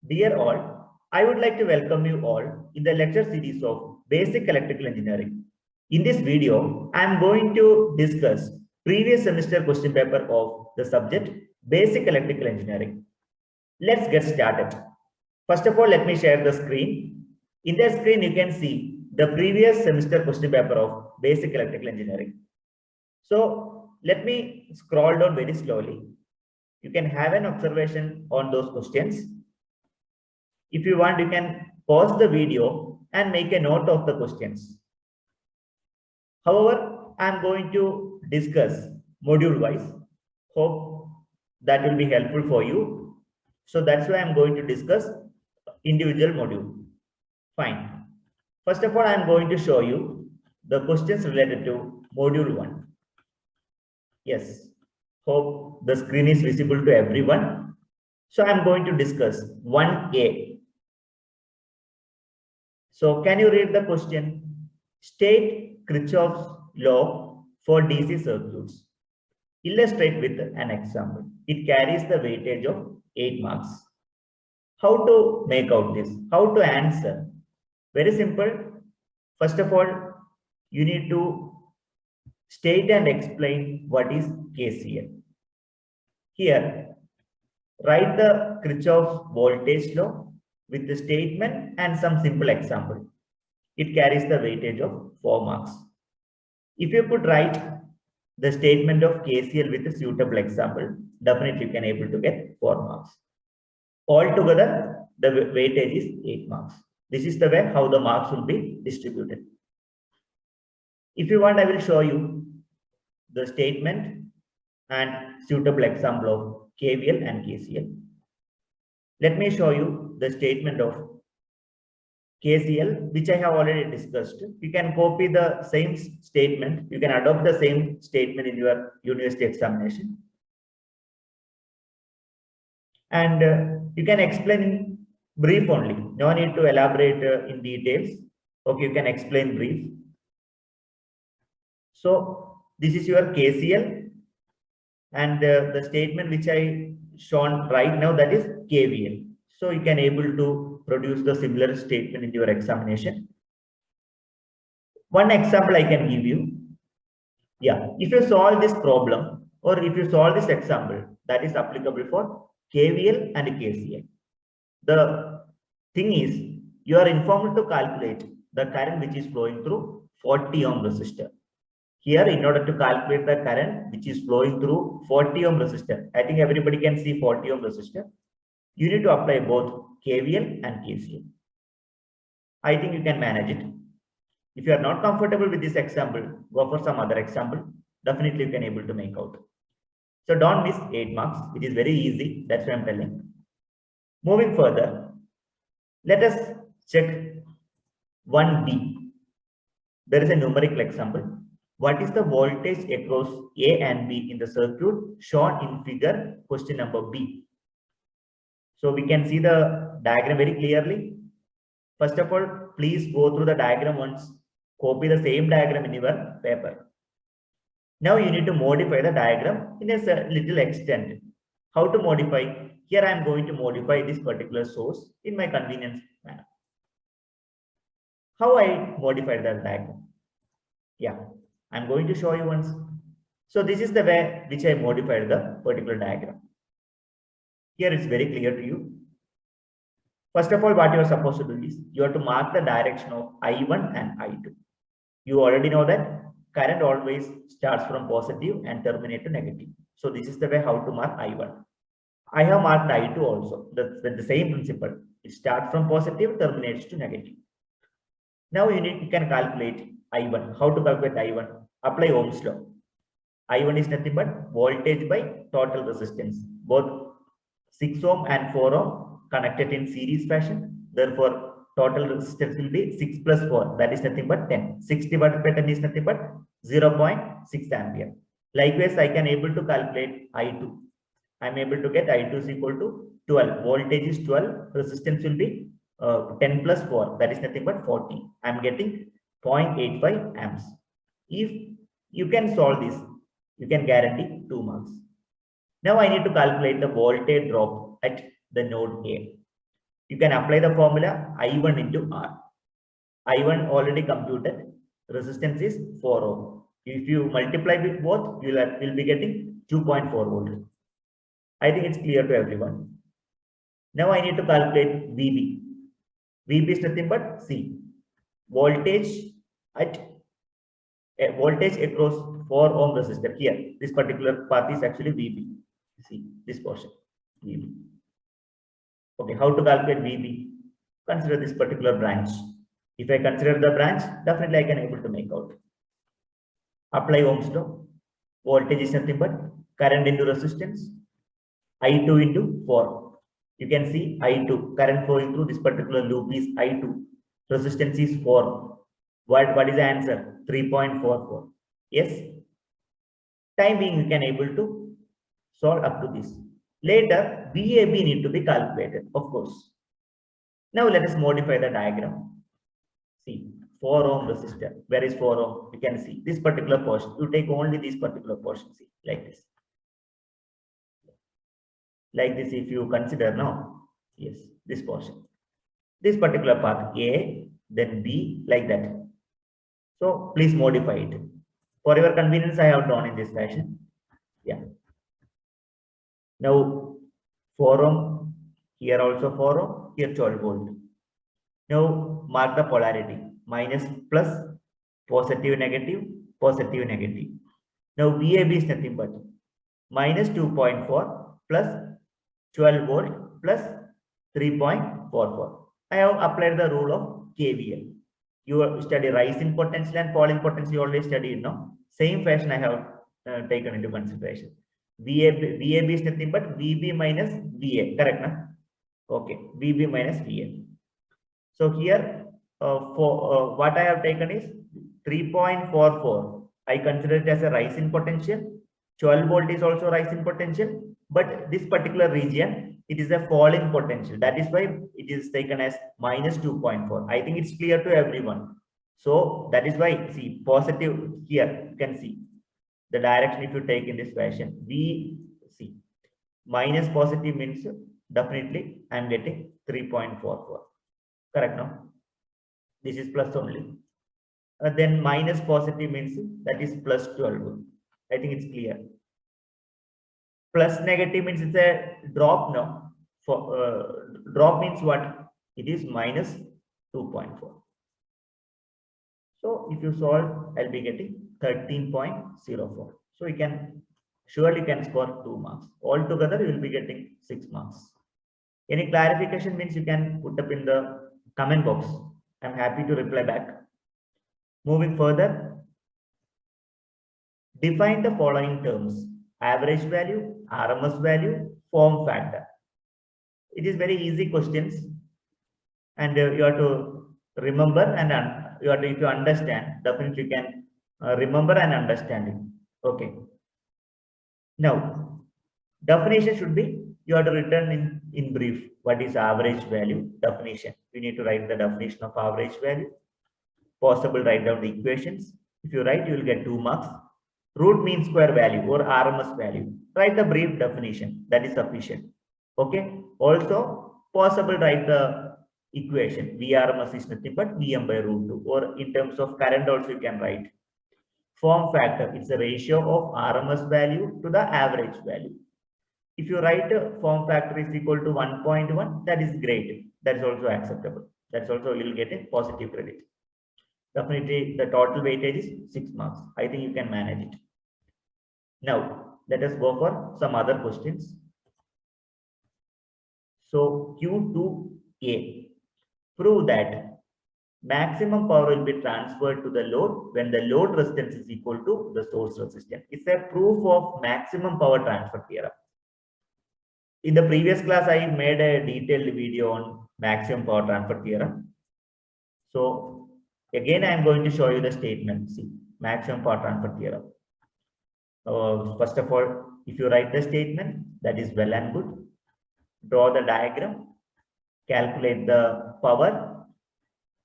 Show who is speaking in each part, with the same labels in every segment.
Speaker 1: Dear all, I would like to welcome you all in the lecture series of Basic Electrical Engineering. In this video, I am going to discuss previous semester question paper of the subject Basic Electrical Engineering. Let's get started. First of all, let me share the screen. In the screen, you can see the previous semester question paper of Basic Electrical Engineering. So let me scroll down very slowly. You can have an observation on those questions. If you want, you can pause the video and make a note of the questions. However, I am going to discuss module wise. Hope that will be helpful for you. So that's why I am going to discuss individual module. Fine. First of all, I am going to show you the questions related to module 1. Yes. Hope the screen is visible to everyone. So I am going to discuss 1A. So can you read the question? State Kirchhoff's law for DC circuits. Illustrate with an example. It carries the weightage of 8 marks. How to make out this? How to answer? Very simple. First of all, you need to state and explain what is KCL. Here, write the Kirchhoff's voltage law with the statement and some simple example. It carries the weightage of 4 marks. If you could write the statement of KCL with a suitable example, definitely you can able to get 4 marks. Altogether, the weightage is 8 marks. This is the way how the marks will be distributed. If you want, I will show you the statement and suitable example of KVL and KCL. Let me show you the statement of KCL, which I have already discussed. You can copy the same statement. You can adopt the same statement in your university examination. And you can explain in brief only. No need to elaborate in details. Okay, you can explain brief. So this is your KCL. And the statement which I shown right now, that is KVL. So you can able to produce the similar statement in your examination. One example I can give you. Yeah, if you solve this problem or if you solve this example, that is applicable for KVL and KCL. The thing is, you are informed to calculate the current which is flowing through 40 ohm resistor. Here, in order to calculate the current which is flowing through 40 ohm resistor, I think everybody can see 40 ohm resistor. You need to apply both KVL and KCL. I think you can manage it. If you are not comfortable with this example, go for some other example. Definitely you can able to make out. So don't miss 8 marks. It is very easy. That's what I'm telling. Moving further, let us check 1B. There is a numerical example. What is the voltage across A and B in the circuit shown in figure question number B? So we can see the diagram very clearly. First of all, please go through the diagram once. Copy the same diagram in your paper. Now you need to modify the diagram in a little extent. How to modify? Here I am going to modify this particular source in my convenience manner. How I modified the diagram? Yeah. I'm going to show you once. So this is the way which I modified the particular diagram. Here it's very clear to you. First of all, what you are supposed to do is you have to mark the direction of I1 and I2. You already know that current always starts from positive and terminates to negative. So this is the way how to mark I1. I have marked I2 also. That's the same principle. It starts from positive, terminates to negative. Now you can calculate I1. How to calculate I1? Apply Ohm's law. I1 is nothing but voltage by total resistance. Both 6 ohm and 4 ohm connected in series fashion. Therefore, total resistance will be 6 plus 4. That is nothing but 10. 6 divided by 10 is nothing but 0.6 ampere. Likewise, I can able to calculate I2. I am able to get I2 is equal to 12. Voltage is 12. Resistance will be 10 plus 4. That is nothing but 40. I am getting 0.85 amps. If you can solve this, you can guarantee 2 marks. Now I need to calculate the voltage drop at the node A. you can apply the formula I1 into R. I1 already computed, resistance is 4 ohm. If you multiply with both, you will be getting 2.4 volt. I think it's clear to everyone. Now I need to calculate VB. VB is nothing but C. Voltage across 4 ohm resistor. Here, this particular path is actually VB. See this portion, VB. Okay, how to calculate VB? Consider this particular branch. If I consider the branch, definitely I can able to make out. Apply Ohm's law. Voltage is nothing but current into resistance. I2 into 4. You can see I2, current flowing through this particular loop is I2. Resistance is 4. What is the answer? 3.44. Yes. Time being, you can able to solve up to this. Later, VAB need to be calculated, of course. Now let us modify the diagram. See, 4 ohm resistor. Where is 4 ohm? You can see this particular portion. You take only this particular portion. See, like this. Like this, if you consider now, yes, this portion. This particular path A, then B, like that. So please modify it. For your convenience, I have drawn in this fashion. Yeah. Now 4 ohm, here also 4 ohm, here 12 volt. Now mark the polarity, minus plus, positive negative, positive negative. Now VAB is nothing but minus 2.4 plus 12 volt plus 3.44. I have applied the rule of KVL. You study rise in potential and fall in potential, you already studied, no? Same fashion I have taken into consideration. VAB is nothing but VB minus VA, correct? Na? Okay, VB minus VA. So here, what I have taken is 3.44. I consider it as a rise in potential. 12 volt is also rise in potential, but this particular region, it is a fall in potential. That is why it is taken as minus 2.4. I think it's clear to everyone. So that is why, see, positive here, you can see the direction if you take in this fashion. We see minus positive means definitely I am getting 3.44. Correct now? This is plus only. Then minus positive means that is plus 12. I think it's clear. Plus negative means it's a drop now. For drop means what? It is minus 2.4. So if you solve, I'll be getting 13.04. So you can surely can score 2 marks. Altogether, you will be getting 6 marks. Any clarification means you can put up in the comment box. I'm happy to reply back. Moving further, define the following terms: average value, RMS value, form factor. It is very easy questions, and you have to remember and you have to, if you understand, definitely you can remember and understand it. Okay. Now, definition should be, you have to return in brief what is average value definition. You need to write the definition of average value. Possible, write down the equations. If you write, you will get 2 marks. Root mean square value or RMS value. Write the brief definition. That is sufficient. Okay. Also, possible, write the equation. VRMS is nothing but Vm by root 2. Or in terms of current also you can write. Form factor. It's a ratio of RMS value to the average value. If you write form factor is equal to 1.1, that is great. That is also acceptable. That's also you will get a positive credit. Definitely the total weightage is 6 marks. I think you can manage it. Now, let us go for some other questions. So, Q2A. Prove that maximum power will be transferred to the load when the load resistance is equal to the source resistance. It's a proof of maximum power transfer theorem. In the previous class, I made a detailed video on maximum power transfer theorem. So, again, I am going to show you the statement. See, maximum power transfer theorem. First of all, if you write the statement, that is well and good. Draw the diagram, calculate the power,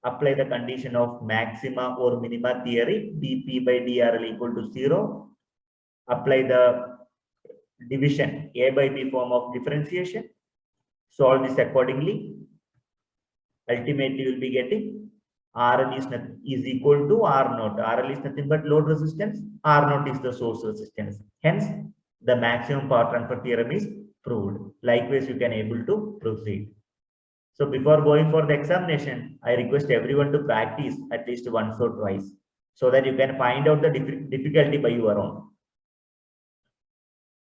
Speaker 1: apply the condition of maxima or minima theory, dP by dRL equal to 0. Apply the division A by B form of differentiation. Solve this accordingly. Ultimately, you will be getting RL is equal to R naught. RL is nothing but load resistance. R naught is the source resistance. Hence, the maximum power transfer theorem is proved. Likewise, you can able to proceed. So before going for the examination, I request everyone to practice at least once or twice so that you can find out the difficulty by your own.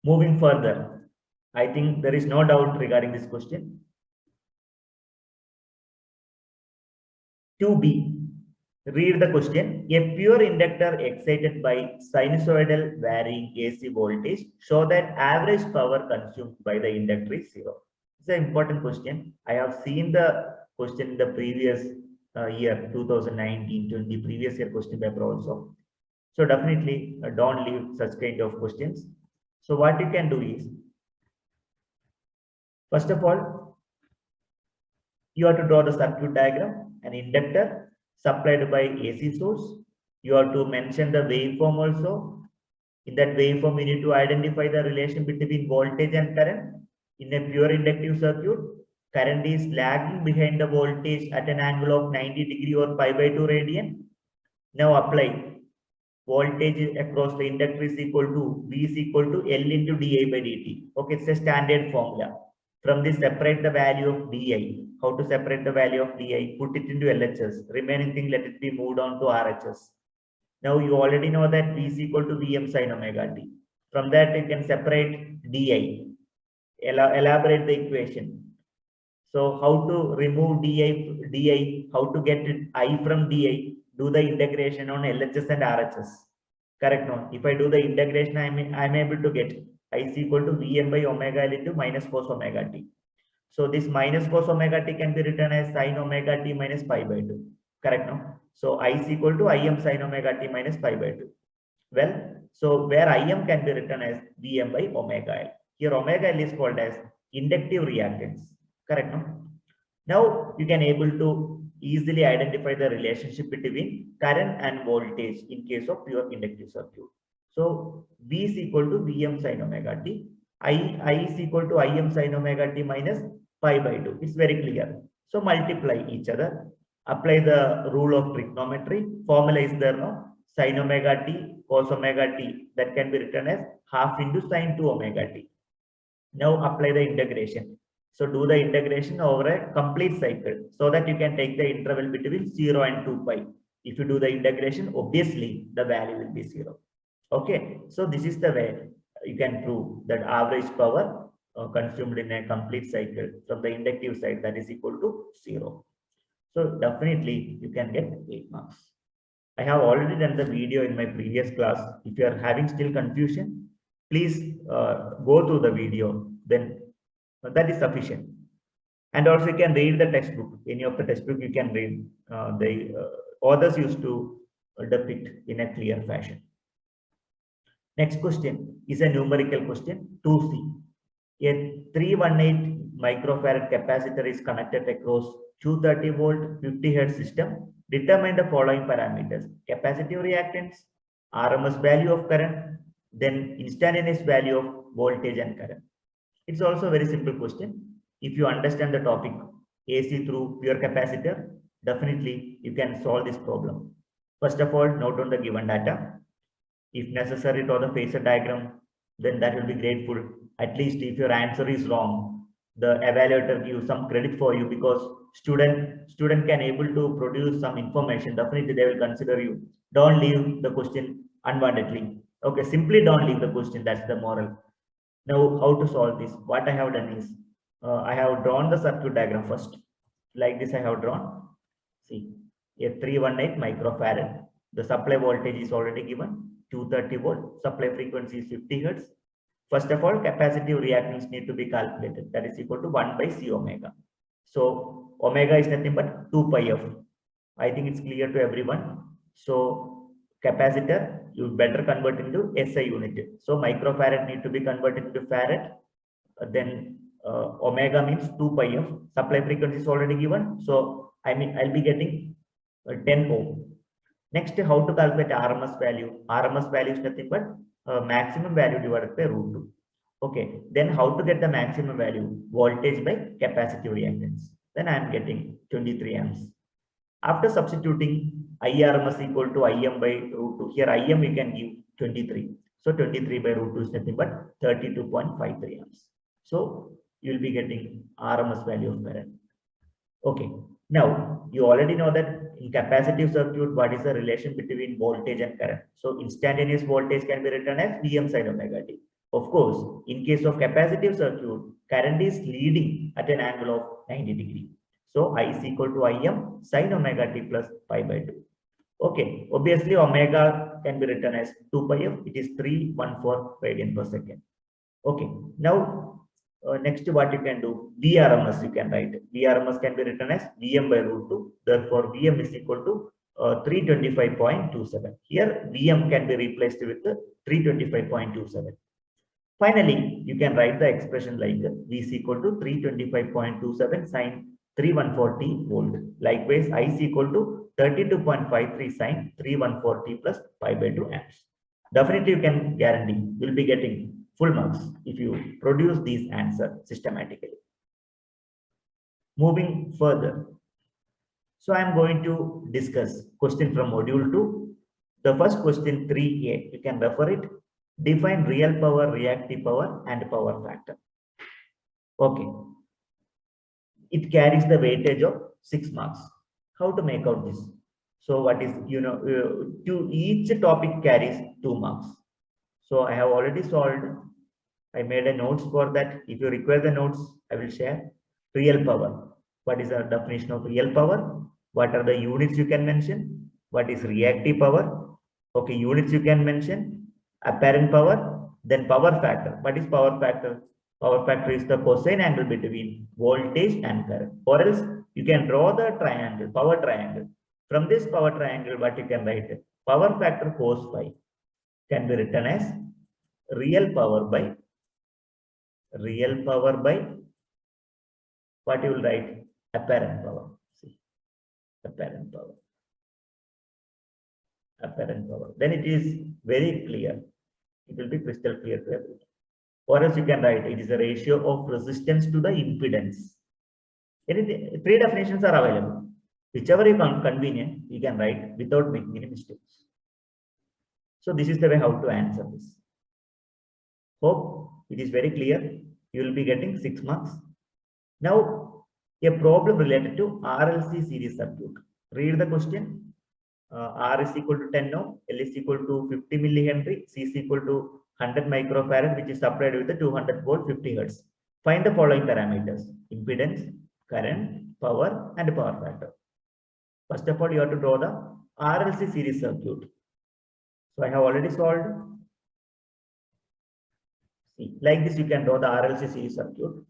Speaker 1: Moving further, I think there is no doubt regarding this question. 2B. Read the question. A pure inductor excited by sinusoidal varying AC voltage show that average power consumed by the inductor is 0. It's an important question. I have seen the question in the previous year, 2019-20 previous year question paper also. So definitely don't leave such kind of questions. So what you can do is, first of all, you have to draw the circuit diagram, an inductor supplied by AC source. You have to mention the waveform also. In that waveform, you need to identify the relation between voltage and current. In a pure inductive circuit, current is lagging behind the voltage at an angle of 90 degree or pi by 2 radian. Now apply. Voltage across the inductor is equal to V is equal to L into di by dt. Okay, it's a standard formula. From this, separate the value of di. How to separate the value of di? Put it into LHS. Remaining thing, let it be moved on to RHS. Now you already know that V is equal to Vm sin omega t. From that, you can separate di. Elaborate the equation. So how to remove di, how to get it I from di? Do the integration on LHS and RHS. Correct? No? If I do the integration, I'm able to get I is equal to Vm by omega L into minus cos omega t. So this minus cos omega t can be written as sin omega t minus pi by 2. Correct? No? So I is equal to Im sin omega t minus pi by 2. Well, so where Im can be written as Vm by omega L. Here omega L is called as inductive reactance. Correct? No? Now you can able to easily identify the relationship between current and voltage in case of pure inductive circuit. So V is equal to Vm sin omega t. I is equal to Im sin omega t minus pi by 2. It's very clear. So multiply each other. Apply the rule of trigonometry. Formula is there now. Sin omega t cos omega t, that can be written as half into sin 2 omega t. Now apply the integration. So do the integration over a complete cycle so that you can take the interval between 0 and 2 pi. If you do the integration, obviously the value will be 0. Okay, so this is the way you can prove that average power consumed in a complete cycle from the inductive side, that is equal to 0. So definitely you can get 8 marks. I have already done the video in my previous class. If you are having still confusion, please go through the video, then that is sufficient. And also you can read the textbook. Any of the textbook you can read. The authors used to depict in a clear fashion. Next question is a numerical question, 2C. A 318 microfarad capacitor is connected across 230 volt 50 Hz system. Determine the following parameters: capacitive reactance, RMS value of current, then instantaneous value of voltage and current. It's also a very simple question. If you understand the topic AC through pure capacitor, definitely you can solve this problem. First of all, note on the given data. If necessary, draw the phasor diagram, then that will be grateful. At least if your answer is wrong, the evaluator gives some credit for you, because student can able to produce some information. Definitely they will consider you. Don't leave the question unwantedly. Okay, simply don't leave the question. That's the moral. Now, how to solve this? What I have done is, I have drawn the circuit diagram first. Like this I have drawn. See, a 318 microfarad. The supply voltage is already given, 230 volt. Supply frequency is 50 Hz. First of all, capacitive reactance need to be calculated. That is equal to 1 by C omega. So, omega is nothing but 2 pi f. I think it's clear to everyone. So, capacitor, you better convert into SI unit. So microfarad need to be converted into farad. Then omega means 2 pi f. Supply frequency is already given. So I'll be getting 10 ohm. Next, how to calculate RMS value? RMS value is nothing but maximum value divided by root 2. Okay. Then how to get the maximum value? Voltage by capacitive reactance. then I am getting 23 amps. After substituting IRMS equal to IM by root 2, here IM we can give 23. So 23 by root 2 is nothing but 32.53 amps. So you will be getting RMS value of current. Okay. Now you already know that in capacitive circuit, what is the relation between voltage and current? So instantaneous voltage can be written as Vm sin omega t. Of course, in case of capacitive circuit, current is leading at an angle of 90 degree. So I is equal to Im sin omega t plus pi by 2. Okay, obviously omega can be written as 2 pi f. It is 314 radian per second. Okay, now next what you can do, VRMS you can write. VRMS can be written as Vm by root 2. Therefore, Vm is equal to 325.27. Here, Vm can be replaced with 325.27. Finally, you can write the expression like V is equal to 325.27 sin 3140 volt. Likewise, I is equal to 32.53 sin 3140 plus pi by 2 amps. Definitely, you can guarantee you will be getting full marks if you produce these answers systematically. Moving further. So I am going to discuss question from module 2. The first question 3a, you can refer it. Define real power, reactive power and power factor. Okay. It carries the weightage of 6 marks. How to make out this? So what is, to each topic carries 2 marks. So I have already solved. I made a notes for that. If you require the notes, I will share. Real power. What is the definition of real power? What are the units you can mention? What is reactive power? Okay, units you can mention. Apparent power. Then power factor. What is power factor? Power factor is the cosine angle between voltage and current. Or else you can draw the triangle, power triangle. From this power triangle, what you can write? Power factor cos phi can be written as real power by what you will write? Apparent power. See, apparent power. Then it is very clear. It will be crystal clear to everyone. Or else you can write it is a ratio of resistance to the impedance. Anything, 3 definitions are available. Whichever you can convenient, you can write without making any mistakes. So this is the way how to answer this. Hope it is very clear. You will be getting 6 marks. Now, a problem related to RLC series circuit. Read the question. R is equal to 10 ohm, L is equal to 50 millihenry, C is equal to 100 microfarad, which is supplied with the 200 volt 50 hertz. Find the following parameters: impedance, current, power, and power factor. First of all, you have to draw the RLC series circuit. So I have already solved. See, like this, you can draw the RLC series circuit.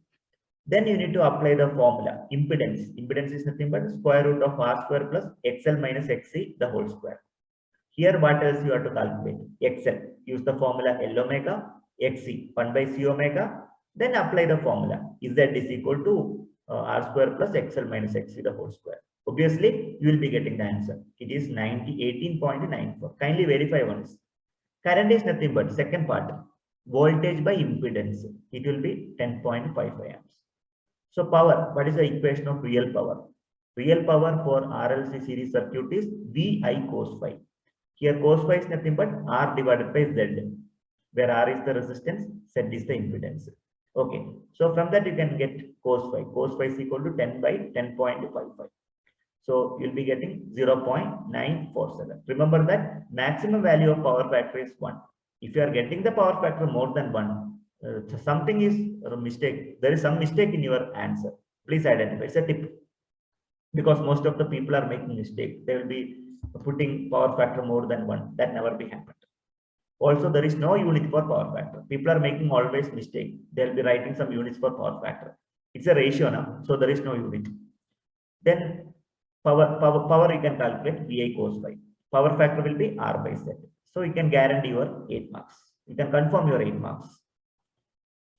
Speaker 1: Then you need to apply the formula. Impedance. Impedance is nothing but square root of R square plus XL minus XC the whole square. Here, what else you have to calculate? XL. Use the formula L omega, XC 1 by C omega. Then apply the formula. Z is equal to R square plus XL minus XC the whole square. Obviously, you will be getting the answer. It is 18.94. Kindly verify once. Current is nothing but second part. Voltage by impedance. It will be 10.55 amps. So power, what is the equation of real power? Real power for RLC series circuit is VI cos phi. Here cos phi is nothing but R divided by Z, where R is the resistance, Z is the impedance. Okay, so from that you can get cos phi. Cos phi is equal to 10 by 10.55. So you'll be getting 0.947. Remember that maximum value of power factor is 1. If you are getting the power factor more than 1, something is a mistake. There is some mistake in your answer. Please identify. It's a tip. Because most of the people are making mistake. They will be putting power factor more than 1. That never be happened. Also, there is no unit for power factor. People are making always mistake. They'll be writing some units for power factor. It's a ratio now, so there is no unit. Then power you can calculate VI cos phi. Power factor will be R by Z. So you can guarantee your 8 marks. You can confirm your 8 marks.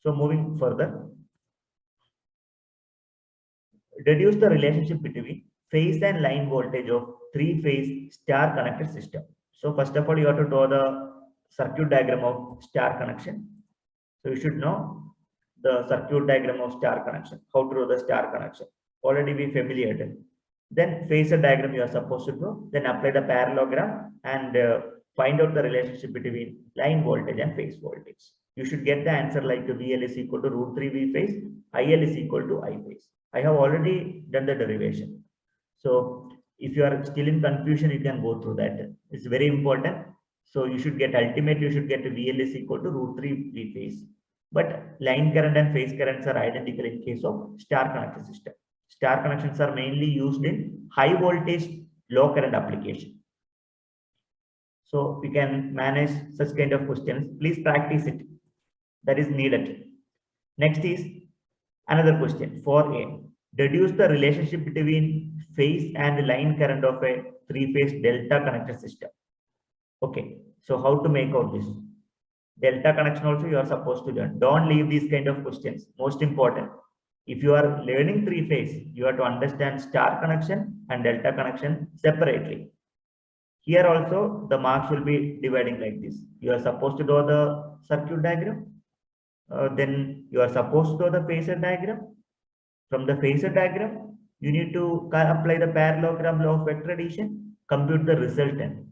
Speaker 1: So moving further, deduce the relationship between phase and line voltage of 3-phase star connected system. So first of all, you have to draw the circuit diagram of star connection. So you should know the circuit diagram of star connection, how to draw the star connection. already we familiar. Then phasor diagram you are supposed to do. Then apply the parallelogram and find out the relationship between line voltage and phase voltage. You should get the answer like VL is equal to √3 V phase, IL is equal to I phase. I have already done the derivation. So if you are still in confusion, you can go through that. It's very important. So you should get ultimately you should get VL is equal to √3 V phase. But line current and phase currents are identical in case of star connected system. Star connections are mainly used in high voltage, low current application. So we can manage such kind of questions. Please practice it. That is needed. Next is another question. 4A. Deduce the relationship between phase and line current of a three-phase delta connected system. Okay. So how to make out this? Delta connection also you are supposed to learn. Don't leave these kind of questions. Most important. If you are learning three-phase, you have to understand star connection and delta connection separately. Here also the marks will be dividing like this. You are supposed to draw the circuit diagram. Then you are supposed to draw the phasor diagram. From the phasor diagram, you need to apply the parallelogram law of vector addition, compute the resultant.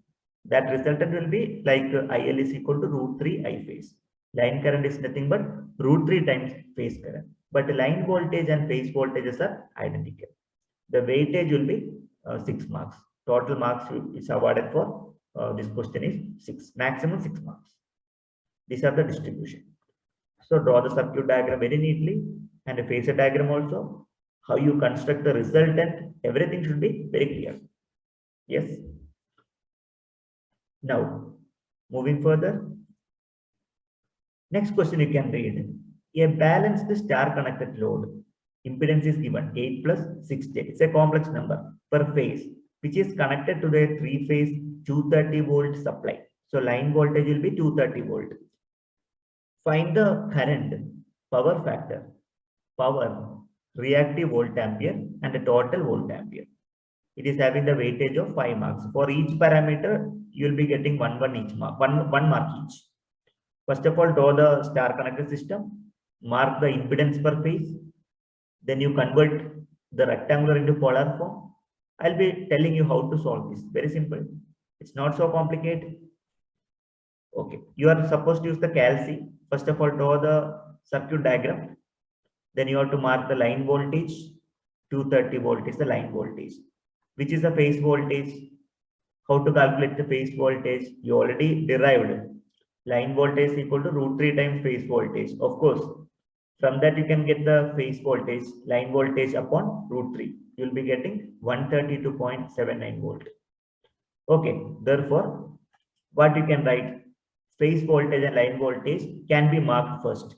Speaker 1: That resultant will be like IL is equal to √3 I phase. Line current is nothing but √3 times phase current. But line voltage and phase voltages are identical. The weightage will be 6 marks. Total marks is awarded for this question is 6, maximum 6 marks. These are the distribution. So draw the circuit diagram very neatly and a phasor diagram also. How you construct the resultant, everything should be very clear. Yes. Now, moving further. Next question you can read. A balanced star connected load. Impedance is given 8 plus 6J. It's a complex number per phase, which is connected to the three-phase 230 volt supply. So line voltage will be 230 volt. Find the current, power factor, power, reactive volt ampere, and the total volt ampere. It is having the weightage of 5 marks. For each parameter, you will be getting one mark each. First of all, draw the star connected system, mark the impedance per phase. Then you convert the rectangular into polar form. I'll be telling you how to solve this. Very simple. It's not so complicated. Okay. You are supposed to use the calc. First of all, draw the circuit diagram. Then you have to mark the line voltage. 230 volt is the line voltage. Which is the phase voltage? How to calculate the phase voltage? You already derived. Line voltage is equal to √3 times phase voltage. Of course, from that you can get the phase voltage, line voltage upon √3. You will be getting 132.79 volt. Okay, therefore, what you can write? Phase voltage and line voltage can be marked first.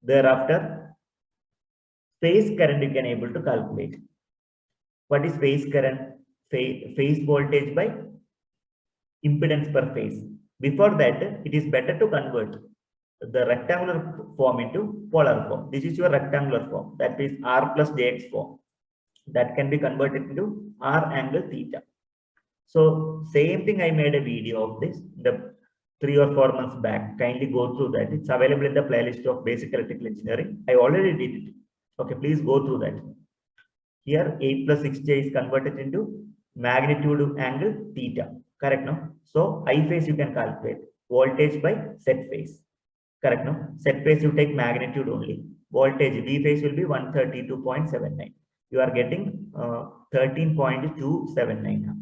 Speaker 1: Thereafter, phase current you can able to calculate. What is phase current? Phase voltage by impedance per phase. Before that, it is better to convert the rectangular form into polar form. This is your rectangular form. That is R plus Jx form. That can be converted into R angle theta. So same thing, I made a video of this the 3 or 4 months back. Kindly go through that. It's available in the playlist of basic electrical engineering. I already did it. Okay, please go through that. Here 8 plus 6J is converted into magnitude angle theta. Correct, no? So I phase you can calculate. Voltage by set phase. Correct, no? Set phase you take magnitude only. Voltage V phase will be 132.79. You are getting 13.279 now.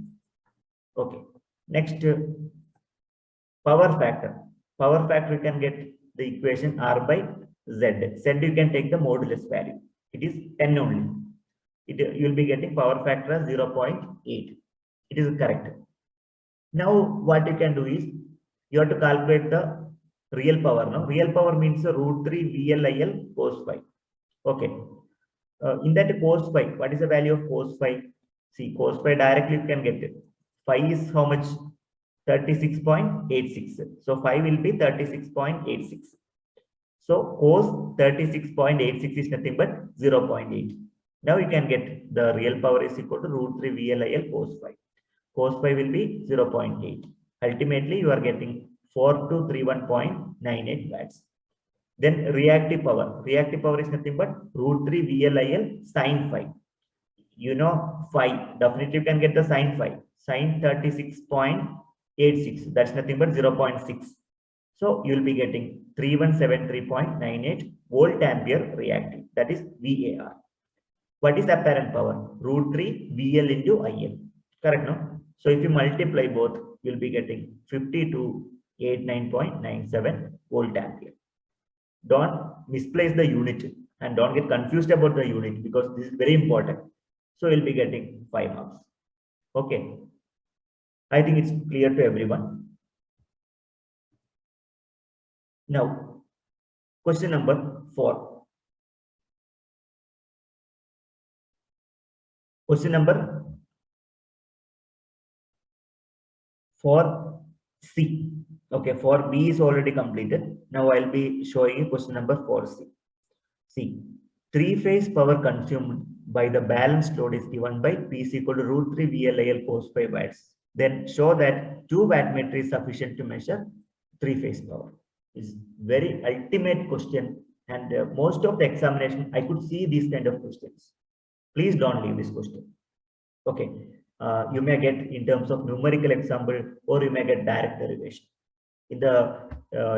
Speaker 1: Okay. Next, power factor. Power factor you can get the equation R by Z. Z you can take the modulus value. It is 10 only. You will be getting power factor as 0.8. It is correct. Now what you can do is you have to calculate the real power. No, real power means √3 VLIL cos phi. Okay. In that cos phi, what is the value of cos phi? See, cos phi directly you can get it. Phi is how much? 36.86. So phi will be 36.86. So cos 36.86 is nothing but 0.8. Now you can get the real power is equal to √3 VLIL cos phi. Cos phi will be 0.8. Ultimately, you are getting 4231.98 watts. Then reactive power. Reactive power is nothing but √3 VLIL sin phi. you know phi, definitely you can get the sine phi, sine 36.86, that's nothing but 0.6. So you will be getting 3173.98 volt ampere reactive, that is VAR. What is apparent power? √3 VL into IL, correct, no? So if you multiply both, you will be getting 5289.97 volt ampere. Don't misplace the unit and don't get confused about the unit, because this is very important. So you'll be getting 5 marks. Okay. I think it's clear to everyone. Now, question number 4. Question number 4C. Okay, 4B is already completed. Now I'll be showing you question number 4C. See, three-phase power consumed by the balanced load is given by P is equal to √3 VLIL cos phi watts. Then show that 2-wattmeter is sufficient to measure three-phase power. It's very ultimate question, and most of the examination I could see these kind of questions. Please don't leave this question. Okay, you may get in terms of numerical example, or you may get direct derivation. In the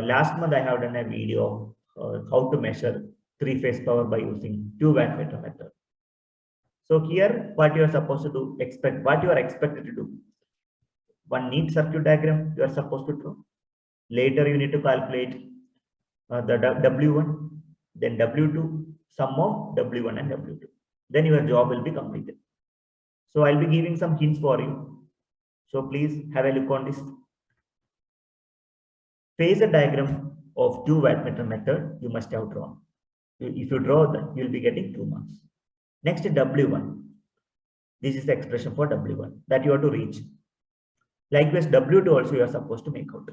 Speaker 1: last month, I have done a video how to measure three-phase power by using 2-wattmeter method. So here, what you are supposed to do, what you are expected to do. One neat circuit diagram you are supposed to draw. Later, you need to calculate the W1, then W2, sum of W1 and W2. Then your job will be completed. So I'll be giving some hints for you. So please have a look on this. Phasor diagram of 2-wattmeter method you must have drawn. If you draw that, you will be getting 2 marks. Next, W1. This is the expression for W1 that you have to reach. Likewise, W2 also you are supposed to make out.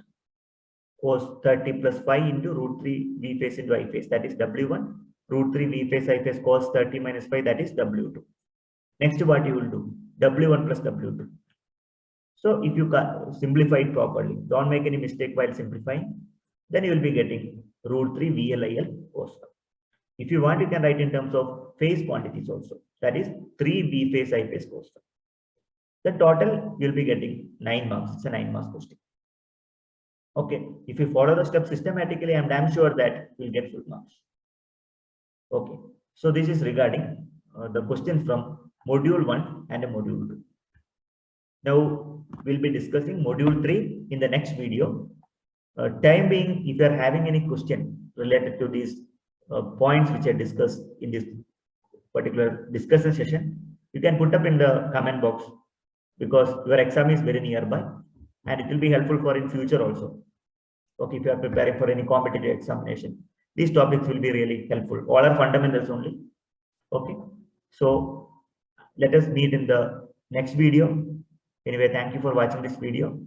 Speaker 1: Cos 30 plus phi into √3 V phase into I phase, that is W1. √3 V phase I phase cos 30 minus phi, that is W2. Next, what you will do? W1 plus W2. So if you simplify it properly, don't make any mistake while simplifying, then you will be getting √3 VLIL cos phi. If you want, you can write in terms of phase quantities also. That is 3 V phase I phase cos phi. The total you'll be getting 9 marks. It's a 9 marks question. Okay. If you follow the steps systematically, I'm damn sure that you'll get full marks. Okay. So this is regarding the questions from module 1 and module 2. Now we'll be discussing module 3 in the next video. Time being, if you are having any question related to these points which I discussed in this particular discussion session, you can put up in the comment box, because your exam is very nearby and it will be helpful for in future also. Okay, if you are preparing for any competitive examination, these topics will be really helpful. All are fundamentals only. Okay, so let us meet in the next video. Anyway, thank you for watching this video.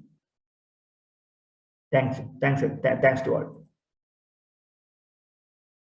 Speaker 1: Thanks to all.